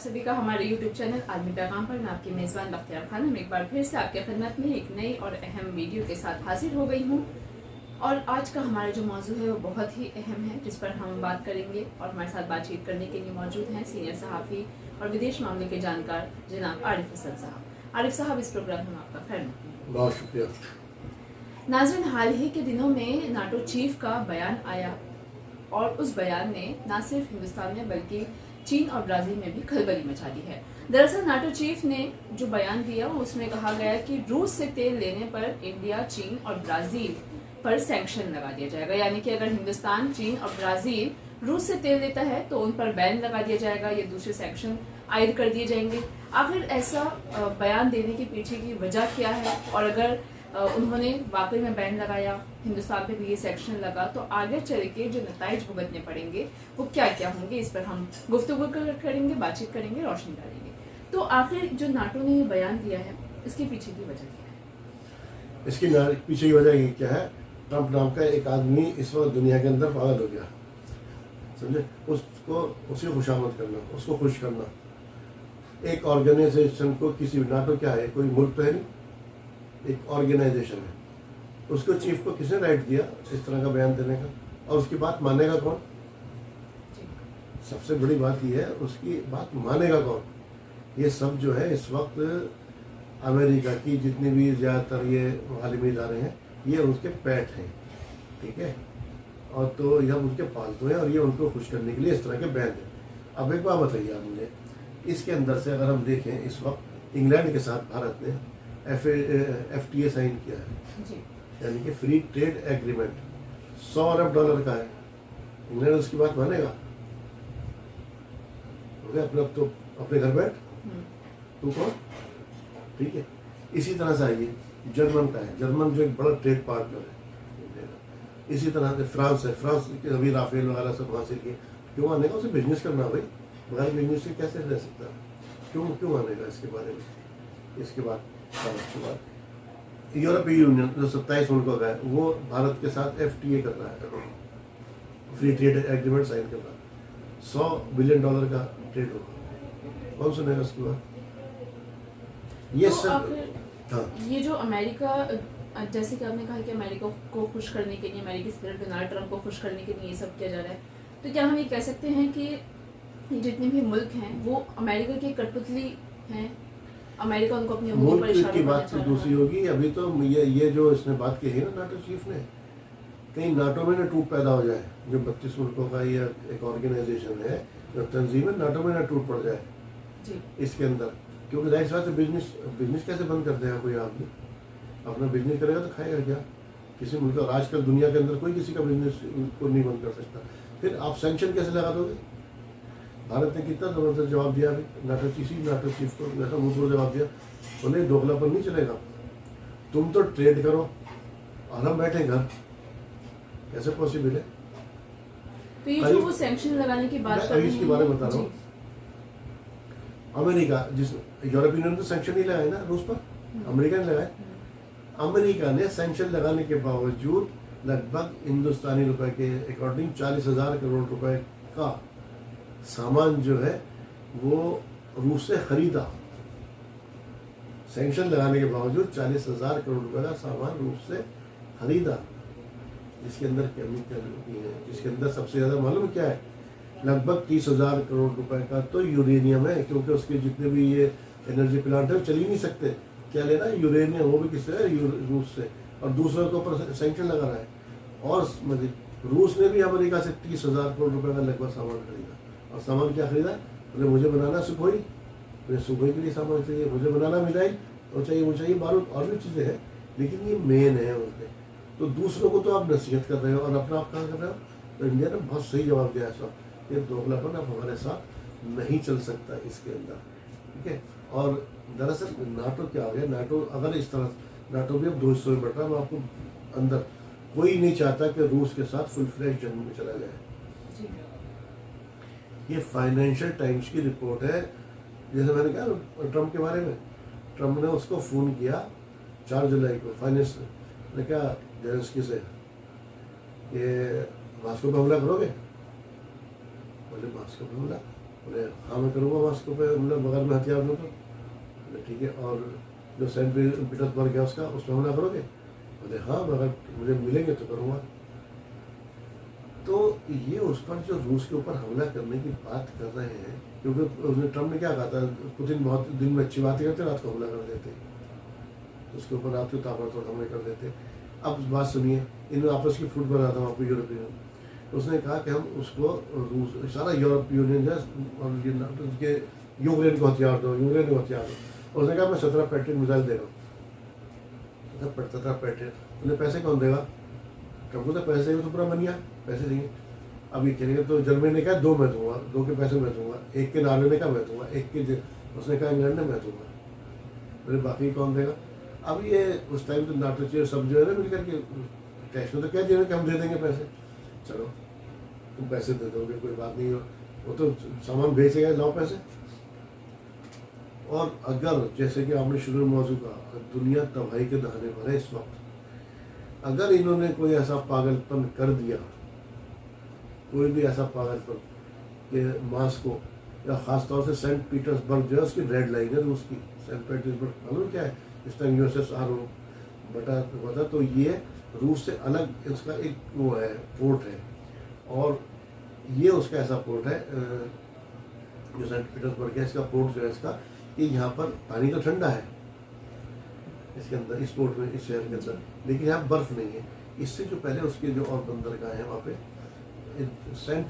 सभी का हमारे YouTube चैनल आदमी पैगाम पर। मैं आपकी मेज़बान बख्तियार खानम एक बार फिर से आपके खिदमत में एक नई और अहम वीडियो के साथ हाजिर हो गई हूँ। और आज का हमारा जो मौजू है वो बहुत ही अहम है, जिस पर हम बात करेंगे। और हमारे साथ बातचीत करने के लिए मौजूद हैं सीनियर सहाफ़ी और विदेश मामले के जानकार जनाब आरिफ हसन साहब। आरिफ साहब, इस प्रोग्राम में आपका खैर मक़दम। बहुत शुक्रिया। नाज़रीन, हाल ही के दिनों में नाटो चीफ का बयान आया और उस बयान ने न सिर्फ हिंदुस्तान में बल्कि चीन और ब्राज़ील में भी खलबली मचा दी है। दरअसल नाटो चीफ ने जो बयान दिया उसमें कहा गया कि रूस से तेल लेने पर इंडिया, चीन और ब्राज़ील पर सैंक्शन लगा दिया जाएगा। यानी कि अगर हिंदुस्तान, चीन और ब्राज़ील रूस से तेल लेता है तो उन पर बैन लगा दिया जाएगा, ये दूसरे सैंक्शन आयद कर दिए जाएंगे। आखिर ऐसा बयान देने के पीछे की वजह क्या है, और अगर उन्होंने वाकई में बैन लगाया, हिंदुस्तान पे भी ये सेक्शन लगा, तो आगे चल के जो नताइज भुगतने पड़ेंगे वो क्या क्या होंगे, इस पर हम गुफ्तगू करेंगे, बातचीत करेंगे, रोशनी डालेंगे। तो आखिर जो नाटो ने ये बयान दिया है, इसके पीछे की वजह क्या है? इसके पीछे की वजह ये क्या है, ट्रंप नाम का एक आदमी इस वक्त दुनिया के अंदर पागल हो गया, समझे। उसे खुशामद करना, उसको खुश करना, एक ऑर्गेनाइजेशन को, किसी नाटो क्या है, कोई मुल्क तो है नहीं, एक ऑर्गेनाइजेशन है, उसको चीफ को किसने राइट दिया इस तरह का बयान देने का, और उसकी बात मानेगा कौन? सबसे बड़ी बात यह है, उसकी बात मानेगा कौन? ये सब जो है इस वक्त अमेरिका की जितनी भी ज़्यादातर ये आलिमी इदारे हैं, ये उनके पेट हैं, ठीक है, और तो यह उनके पालतू हैं, और ये उनको खुश करने के लिए इस तरह के बैन हैं। अब एक बात बताइए आप मुझे, इसके अंदर से अगर हम देखें, इस वक्त इंग्लैंड के साथ भारत ने FTA साइन किया है, यानी कि फ्री ट्रेड एग्रीमेंट, $100 अरब का है। इंग्लैंड उसकी बात मानेगा? तो अपने घर बैठ, तू कौन, ठीक है। इसी तरह से आइए, जर्मन का है, जर्मन जो एक बड़ा ट्रेड पार्टनर है। इसी तरह से फ्रांस है, फ्रांस के अभी राफेल वगैरह सब हासिल किए, क्यों आनेगा? उसे बिजनेस करना भाई, बगैर बिजनेस से कैसे रह सकता है? क्यों आनेगा? इसके बारे में, इसके बाद यूरोपीय यूनियन जो 27 मुल्कों का है, वो भारत के साथ FTA कर रहा है, फ्री ट्रेड एग्रीमेंट साइन कर रहा है। $100 बिलियन का ट्रेड होगा, कौन सुनेगा उसकी बात? ये तो सब हाँ। ये जो अमेरिका, जैसे कि आपने कहा कि अमेरिका को खुश करने के लिए, अमेरिकी प्रेसिडेंट डोनाल्ड ट्रंप को खुश करने के लिए ये सब किया जा रहा है, तो क्या हम ये कह सकते हैं कि जितने भी मुल्क हैं वो अमेरिका की कठपुतली हैं? अमेरिका उनको अपनी उंगली पर इशारा की बात तो दूसरी होगी। अभी तो ये जो इसने बात की है ना नाटो चीफ ने, कहीं नाटो में ना टूट पैदा हो जाए, जो 32 मुल्कों का ये एक ऑर्गेनाइजेशन है, जो तंजीम है, नाटो में ना टूट पड़ जाए जी इसके अंदर। क्योंकि जाहिर बात है, बिजनेस कैसे बंद कर देगा कोई आदमी? अपना बिजनेस करेगा तो खाएगा क्या किसी मुल्क? और आजकल दुनिया के अंदर कोई किसी का बिजनेस को नहीं बंद कर सकता। फिर आप सैंक्शन कैसे लगा दोगे? भारत ने कितना ज़बरदस्त जवाब दिया अभी नाटो चीफ को, ऐसा मुंह जवाब दिया, बोले दोगलापन नहीं चलेगा, तुम तो ट्रेड करो और हम बैठे घर, कैसे पॉसिबल है? तो ये जो वो सैंक्शन लगाने की बात कर रहे हैं, इसके बारे में बता रहा हूँ। अमेरिका, जिस यूरोपियन यूनियन ने सैंक्शन नहीं लगाए ना रूस पर, अमेरिका ने लगाए। अमेरिका ने सैंक्शन लगाने के बावजूद लगभग हिंदुस्तानी रुपए के अकॉर्डिंग 40,000 करोड़ रुपए का सामान जो है वो रूस से खरीदा। सैंक्शन लगाने के बावजूद 40,000 करोड़ रुपए का सामान रूस से खरीदा, जिसके अंदर केमिकल है, जिसके अंदर सबसे ज़्यादा मालूम क्या है, लगभग 30,000 करोड़ रुपए का तो यूरेनियम है, क्योंकि उसके जितने भी ये एनर्जी प्लांट है चल ही नहीं सकते। क्या ले रहा है? यूरेनियम, वो भी किससे है? रूस से, और दूसरों के ऊपर सैंक्शन लगा रहा है। और रूस ने भी अमेरिका से 30,000 करोड़ रुपए का लगभग सामान खरीदा। और सामान क्या खरीदा? बोले मुझे बनाना सुखोई, मुझे सुखोई के लिए सामान चाहिए, मुझे बनाना मिसाइल और चाहिए, मुझे चाहिए बारूद, और भी चीज़ें हैं, लेकिन ये मेन है उनके। तो दूसरों को तो आप नसीहत कर रहे हो और अपना आप कहाँ कर रहे हो? तो इंडिया ने बहुत सही जवाब दिया है, ये दोगलापन अब हमारे साथ नहीं चल सकता इसके अंदर, ठीक है। और दरअसल नाटो क्या हो गया, नाटो अगर इस तरह, नाटो भी अब 2 हिस्सों में बढ़ रहा है। मैं आपको अंदर, कोई नहीं चाहता कि रूस के साथ फुल फ्लैश जंग में चला जाए। ये फाइनेंशियल टाइम्स की रिपोर्ट है। जैसे मैंने कहा ट्रंप के बारे में, ट्रंप ने उसको फ़ोन किया 4 जुलाई को, फाइनेंस ने क्या जेलेंस्की से, ये मास्को पर हमला करोगे? बोले मास्को पर हमला, बोले हाँ मैं करूँगा मॉस्को पे, मतलब बगल में हथियार दूँ तो बोले ठीक है। और जो सेंट पीटर्सबर्ग है उसका, उसमें हमला करोगे? बोले हाँ अगर मुझे मिलेंगे तो करूँगा। तो ये उस पर जो रूस के ऊपर हमला करने की बात कर रहे हैं, क्योंकि उसने ट्रम्प ने क्या कहा था, पुतिन बहुत दिन में अच्छी बातें करते, रात को हमला कर देते, उसके ऊपर रात को ताबड़तोड़ हमले कर देते। अब बात सुनिए, इन्होंने आपस की फुट बना था वहाँ पर यूरोपियन, उसने कहा कि हम उसको रूस सारा यूरोप यूनियन जो और ये नाटो के यूक्रेन को हथियार दो, यूक्रेन को हथियार दो। उसने कहा मैं 17 पैट्रियट मिसाइल दे रहा हूँ। 17 पैट्रियट, उन्हें पैसे कौन देगा? ट्रम्प को तो पैसे देंगे तो पूरा बन गया, पैसे देंगे। अब ये कहेंगे तो जर्मनी ने कहा 2 मैं दूंगा, 2 के पैसे मैं दूंगा, 1 के नॉर्वे ने कहा मैं दूंगा, 1 के उसने कहा इंग्लैंड ने मैं दूंगा, मेरे बाकी कौन देगा? अब ये उस टाइम तो नाटो चाहिए सब जो है ना मिलकर के कैश में तो क्या देंगे कि हम दे देंगे पैसे, चलो तुम पैसे दे दोगे कोई बात नहीं, वो तो सामान बेचेगा, लाओ पैसे। और अगर जैसे कि आपने शुरू में मौजूद कहा, दुनिया तबाही के दहाने पर है इस वक्त, अगर इन्होंने कोई ऐसा पागलपन कर दिया, कोई भी ऐसा पागलपन कि मॉस्को या ख़ासतौर से सेंट पीटर्सबर्ग जो है उसकी रेड लाइन है रूस की, सेंट पीटर्सबर्ग मालूम क्या है, इस टाइम यूएसएसआर बटा हुआ था, तो ये रूस से अलग इसका एक वो है पोर्ट है, और ये उसका ऐसा पोर्ट है जो सेंट पीटर्सबर्ग है, इसका पोर्ट जो है इसका, कि यहाँ पर पानी तो ठंडा है इसके अंदर, इस पोर्ट में, इस शहर के अंदर, लेकिन यहाँ बर्फ नहीं है। इससे जो पहले उसके जो और बंदरगाह है वहाँ पे सेंट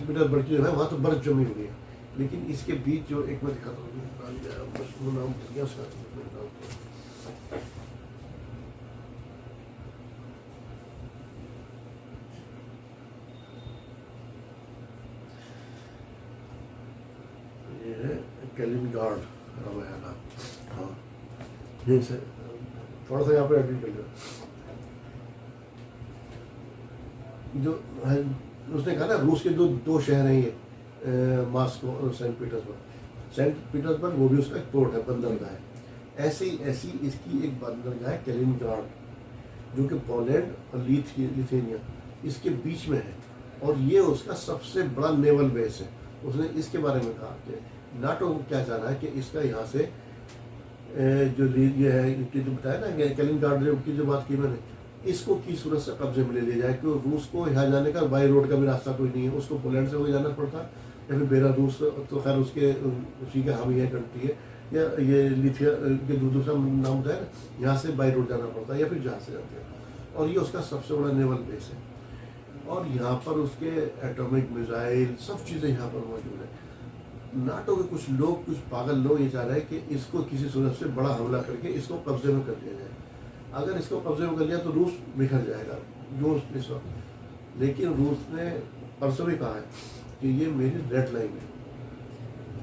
पीटर्सबर्ग जो है वहाँ तो बर्फ जमी हुई है, लेकिन इसके बीच जो एक मैं दिखाता हूँ नाम उसका, ये है कैलिनगार्ड रवायाना। हाँ यहीं से थोड़ा सा यहाँ पे एडिट कर लिया, जो है उसने कहा ना रूस के दो शहर हैं ये, मॉस्को और सेंट पीटर्सबर्ग। सेंट पीटर्सबर्ग वो भी उसका एक पोर्ट है, बंदरगाह है। ऐसी इसकी एक बंदरगाह है कैलिनग्राड, जो कि पोलैंड और लिथुआनिया इसके बीच में है, और ये उसका सबसे बड़ा नेवल बेस है। उसने इसके बारे में कहा कि नाटो क्या चाह रहा है कि इसका यहाँ से जो ये है इनकी जो बताया ना कैलिनग्राड की जो बात की मैंने, इसको की सूरत से कब्जे में ले लिया जाए, क्योंकि रूस को यहाँ जाने का बाई रोड का भी रास्ता कोई नहीं है, उसको पोलैंड से होकर जाना पड़ता, या फिर बेलारूस तो खैर उसके उसी का हामी है कंट्री है, या ये लिथिया के दूसरा नाम बताया ना, यहाँ से बाई रोड जाना पड़ता है या फिर जहाँ से जाते हैं, और ये उसका सबसे बड़ा नेवल बेस है। और यहाँ पर उसके एटॉमिक मिसाइल सब चीज़ें यहाँ पर मौजूद है। नाटो के कुछ लोग, कुछ पागल लोग ये चाह रहे हैं कि इसको किसी सूरत से बड़ा हमला करके इसको कब्जे में कर लिया जाए। अगर इसको कब्जे में कर लिया तो रूस बिखर जाएगा जो इस वक्त, लेकिन रूस ने परसों भी कहा है कि ये मेरी रेड लाइन है,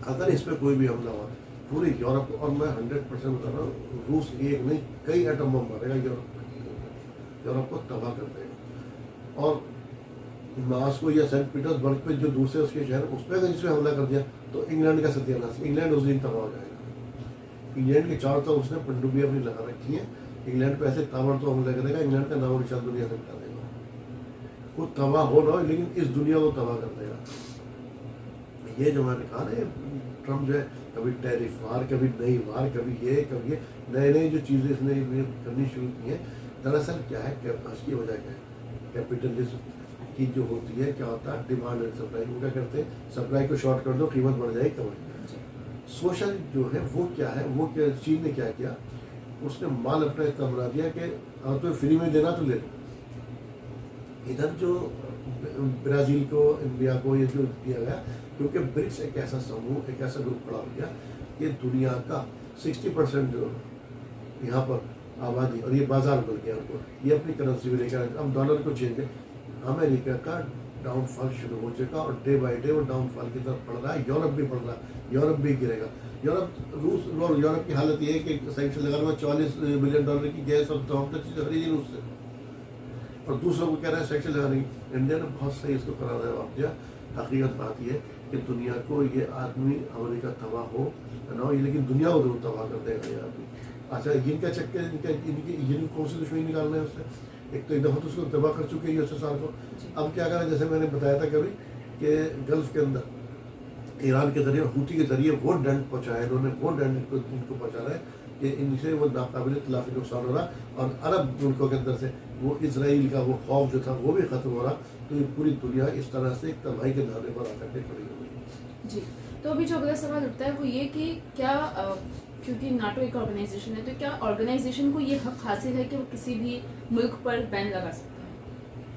अगर इस पर कोई भी हमला हुआ पूरे यूरोप को, और मैं 100% बता रहा हूँ, रूस एक नहीं कई एटम बम मारेगा यूरोप को तबाह कर देगा। और मॉस्को या सेंट पीटर्सबर्ग पे जो दूसरे उसके शहर उस पर अगर इसमें हमला कर दिया तो इंग्लैंड का सत्यानाश, इंग्लैंड उस दिन तबाह हो जाएगा। इंग्लैंड के चारों तरफ उसने पनडुब्बी अपनी लगा रखी है, इंग्लैंड पे ऐसे ताबड़तोड़ हमला करेगा, इंग्लैंड का नाम निशान दुनिया से मिटा देगा। वो तबाह हो ना हो, लेकिन इस दुनिया को तबाह कर देगा। ये जो मैंने कहा ना, ट्रम्प जो है कभी टैरिफ वार, कभी नई वार, कभी ये नए जो चीज़ें इसने करनी शुरू की है। दरअसल क्या है, इसकी वजह क्या है, कैपिटलिज्म की जो होती है, क्या होता है, डिमांड एंड सप्लाई। वो क्या करते हैं, सप्लाई को शॉर्ट कर दो, कीमत बढ़ जाएगी, कमाई। सोशल जो है वो क्या है, वो क्या चीन ने क्या किया, उसने माल अपना इतना बना दिया कि तो फ्री में देना तो ले लो। इधर जो ब्राज़ील को, इंडिया को ये जो दिया गया, क्योंकि ब्रिक्स एक ऐसा समूह, एक ऐसा ग्रुप खड़ा हो गया कि दुनिया का 60% जो यहाँ पर आबादी, और ये बाजार बन गया उनको, ये अपनी करेंसी भी लेकर अब डॉलर को चेंज है। अमेरिका का डाउनफॉल शुरू हो चुका, और डे बाई डे वो डाउनफॉल की तरफ बढ़ रहा है। यूरोप भी बढ़ रहा है, यूरोप भी गिरेगा। यूरोप की हालत ये है कि सैंक्शन लगा हुआ $44 बिलियन की गैस और तमाम चीज़ें खरीदी रूस से, और दूसरों को कह रहा है सैंक्शन लगाने की। इंडिया ने बहुत सही इसको करा जवाब दिया। हकीकत बात यह कि दुनिया को ये आदमी, अमेरिका तबाह हो ना हो, लेकिन दुनिया को जरूर तबाह कर देगा ये आदमी। अच्छा, इनका चक्कर, इनकी कौन सी दुश्मनी निकालना है उससे? एक तो एक दफ़ा तो उसको तबाह कर चुके हैं यूएसएसआर को। अब क्या करें, जैसे मैंने बताया था कभी कि गल्फ के अंदर ईरान के जरिए, हूती के जरिए वो दंड पहुंचाया इन्होंने, वो दंड इनको पहुंचा रहे हैं कि इनसे वो नाकाबिल तलाफी नुकसान हो रहा, और अरब मुल्कों के अंदर से वो इसराइल का वो खौफ जो था वो भी ख़त्म हो रहा। तो ये पूरी दुनिया इस तरह से एक तबाही के धारे पर आकर के खड़ी हो गई। जी, तो अभी जो अगला सवाल उठता है वो ये कि क्या क्योंकि नाटो एक ऑर्गेनाइजेशन है, तो क्या ऑर्गेनाइजेशन को ये हक हासिल है कि वो किसी भी मुल्क पर बैन लगा सकता है?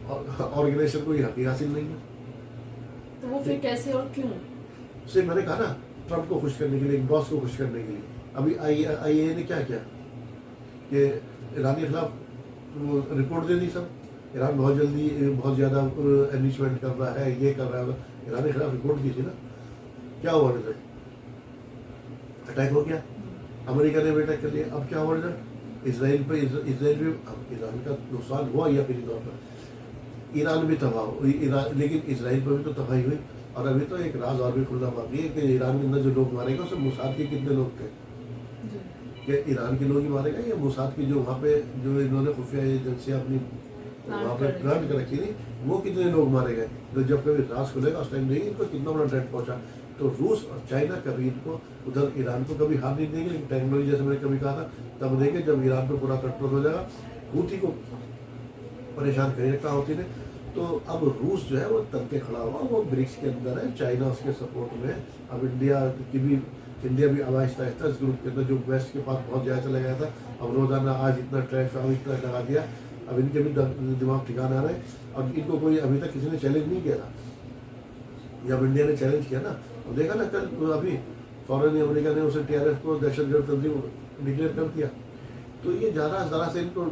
और ऑर्गेनाइजेशन को ये हक हासिल नहीं है। तो वो फिर कैसे और क्यों? से मैंने कहा ना, ट्रम्प को खुश करने के लिए, बॉस को खुश करने के लिए। अभी IAEA ने क्या किया कि ईरान के खिलाफ वो रिपोर्ट दे दी सब, ईरान बहुत जल्दी बहुत ज़्यादा एनरिचमेंट कर रहा है, ये कर रहा है। ईरान के खिलाफ रिपोर्ट दी थी ना, क्या हुआ रिजल्ट? अटैक हो गया, अमेरिका ने भी अटैक कर लिया। अब क्या हुआ रिजल्ट? इसराइल पे ईरान का नुकसान हुआ यकीनी तौर पर, ईरान भी तबाह हो, लेकिन इसराइल पर भी तो तबाही हुई। और अभी तो एक राज और भी खुला बाकी है कि ईरान के अंदर जो लोग मारे गए उसमें मुसाद के कितने लोग थे, कि ईरान के लोग ही मारे गए या मुसाद की जो वहाँ पे जो इन्होंने खुफिया एजेंसियाँ अपनी वहाँ पे प्लांट कर रखी थी, वो कितने लोग मारे गए। तो जब कभी राज खुलेगा उस टाइम देंगे इनको कितना बड़ा डेट पहुँचा। तो रूस और चाइना कभी इनको उधर ईरान को कभी हाथ नहीं देंगे, लेकिन टेक्नोलॉजी जैसे मैंने कभी कहा था तब देंगे जब ईरान पर पूरा कंट्रोल हो जाएगा। हूती को परेशान कर रखा हूती ने। तो अब रूस जो है वो तब के खड़ा हुआ, वो ब्रिक्स के अंदर है, चाइना उसके सपोर्ट में है। अब इंडिया भी अब आहिस्ता आहिस्ता इस ग्रुप के अंदर, जो वेस्ट के पास बहुत ज़्यादा चला गया था, अब रोजाना आज इतना ट्रैफिक इतना लगा दिया, अब इनके भी दिमाग ठिकाना आ रहा है। और इनको कोई अभी तक किसी ने चैलेंज नहीं किया था। जब इंडिया ने चैलेंज किया ना, अब देखा ना कल अभी फॉरेन अमेरिका ने उसे TRF को दहशतगर्द तंजीम डिक्लेयर कर दिया। तो ये ज़रा से इनको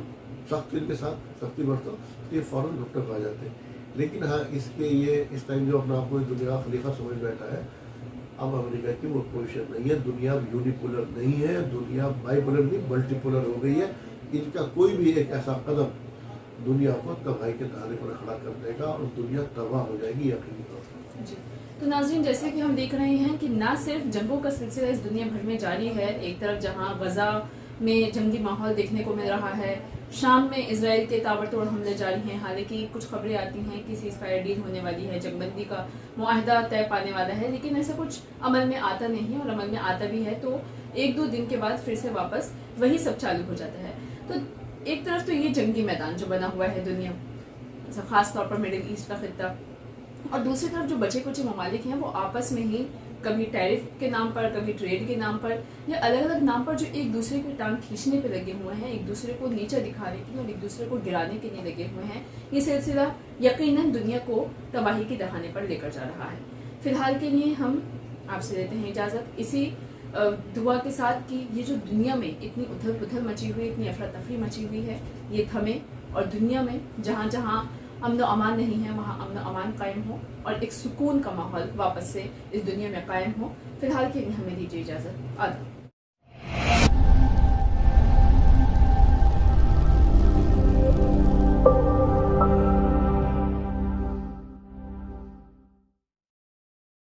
इनके साथ सख्ती बरतो तो ये फ़ौरन घुटन खा जाते हैं। लेकिन हाँ, इसके ये इस टाइम जो अपना आपको दुनिया खलीफा समझ बैठा है, अब अमेरिका की वो पोजीशन नहीं है। दुनिया यूनिपोलर नहीं है, दुनिया बाइपोलर नहीं मल्टीपोलर हो गई है। इनका कोई भी एक ऐसा कदम दुनिया को तबाही के दायरे पर खड़ा कर देगा और दुनिया तबाह हो जाएगी यकीनी तौर पर। जी, तो नाज़रीन, जैसे कि हम देख रहे हैं कि ना सिर्फ जंगों का सिलसिला इस दुनिया भर में जारी है, एक तरफ जहां गजा में जंगी माहौल देखने को मिल रहा है, शाम में इसराइल के ताबड़तोड़ हमले जारी हैं। हालांकि कुछ खबरें आती हैं कि सीज फायर डील होने वाली है, जंगबंदी का मुआहदा तय पाने वाला है, लेकिन ऐसा कुछ अमल में आता नहीं है। और अमल में आता भी है तो 1-2 दिन के बाद फिर से वापस वही सब चालू हो जाता है। तो एक तरफ तो ये जंगी मैदान जो बना हुआ है दुनिया, खास तौर पर मिडिल ईस्ट का खित्ता, और दूसरी तरफ जो बचे कुछ ममालिक हैं वो आपस में ही कभी टैरिफ के नाम पर, कभी ट्रेड के नाम पर, या अलग अलग नाम पर जो एक दूसरे की टांग खींचने पे लगे हुए हैं, एक दूसरे को नीचा दिखाने के लिए और एक दूसरे को गिराने के लिए लगे हुए हैं। ये सिलसिला यकीनन दुनिया को तबाही की दहाने पर लेकर जा रहा है। फिलहाल के लिए हम आपसे लेते हैं इजाज़त, इसी दुआ के साथ कि ये जो दुनिया में इतनी उथल पुथल मची हुई, इतनी अफरा तफरी मची हुई है, ये थमे और दुनिया में जहाँ जहाँ अमन व अमान नहीं है वहाँ अमन व अमान कायम हो और एक सुकून का माहौल वापस से इस दुनिया में कायम हो। फिलहाल के लिए हमें दीजिए इजाज़त। आदाब।